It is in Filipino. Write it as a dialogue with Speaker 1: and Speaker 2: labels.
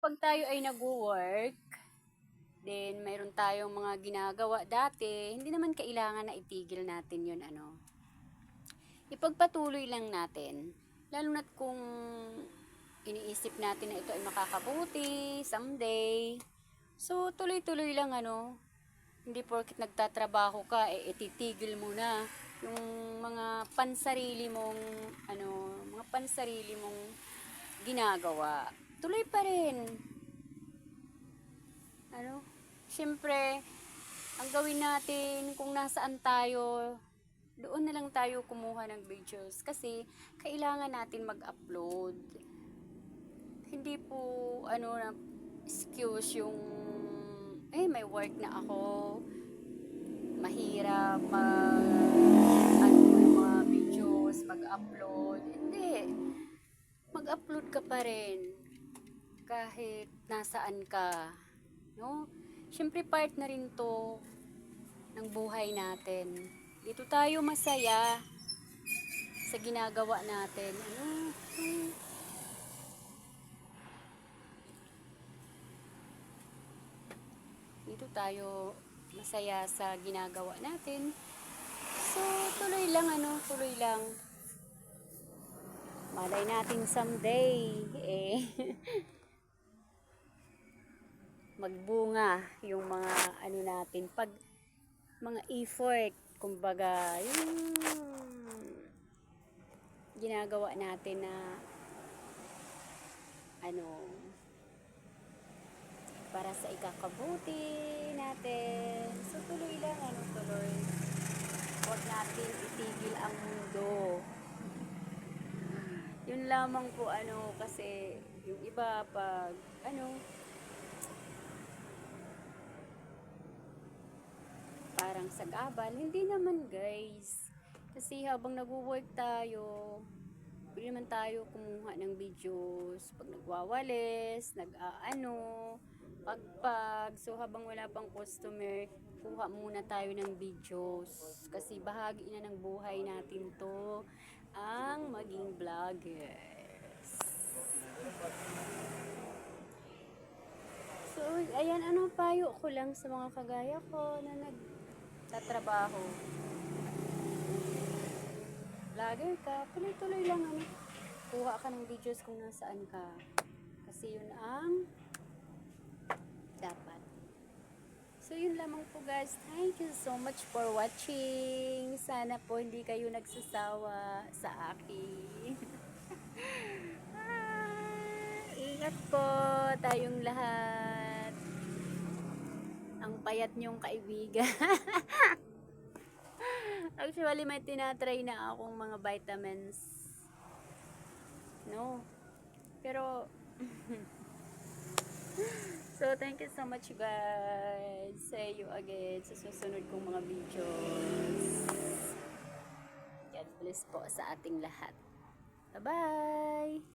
Speaker 1: kapag tayo ay nag-work, then mayroon tayong mga ginagawa dati, hindi naman kailangan na itigil natin yun, ipagpatuloy lang natin. Lalo na't kung iniisip natin na ito ay makakabuti someday. So, tuloy-tuloy lang, hindi porket nagtatrabaho ka, ititigil mo na yung mga pansarili mong, mga pansarili mong ginagawa. Tuloy pa rin. Siyempre, ang gawin natin kung nasaan tayo, doon na lang tayo kumuha ng videos kasi kailangan natin mag-upload. Hindi po na excuse yung may work na ako, mahirap yung mga videos, mag-upload. Hindi. Mag-upload ka pa rin kahit nasaan ka, no? Siyempre part na rin to ng buhay natin. Dito tayo masaya sa ginagawa natin. Dito tayo masaya sa ginagawa natin. So, tuloy lang, tuloy lang. Malay natin someday, magbunga yung mga natin, pag mga effort, kumbaga, yung ginagawa natin na para sa ikakabuti natin. So, tuloy lang, tuloy. Huwag natin itigil ang mundo. Yun lamang po, kasi yung iba pag, parang sagabal. Hindi naman, guys. Kasi habang nag-work tayo, pwede naman tayo kumuha ng videos pag nagwawalis, pagpag. So, habang wala pang customer, kuha muna tayo ng videos. Kasi bahagi na ng buhay natin to, ang maging vloggers. So, ayan, payo ko lang sa mga kagaya ko na nagtatrabaho. Vlogger ka, tuloy-tuloy lang, kuha ka ng videos kung nasaan ka. Kasi yun ang dapat. So, yun lamang po, guys. Thank you so much for watching. Sana po hindi kayo nagsasawa sa akin. Ingat po tayong lahat. Ang payat niyong kaibigan. Actually, may tinatry na akong mga vitamins. No? Pero, so, thank you so much, guys. See you again sa susunod kong mga videos. God bless po sa ating lahat. Bye-bye!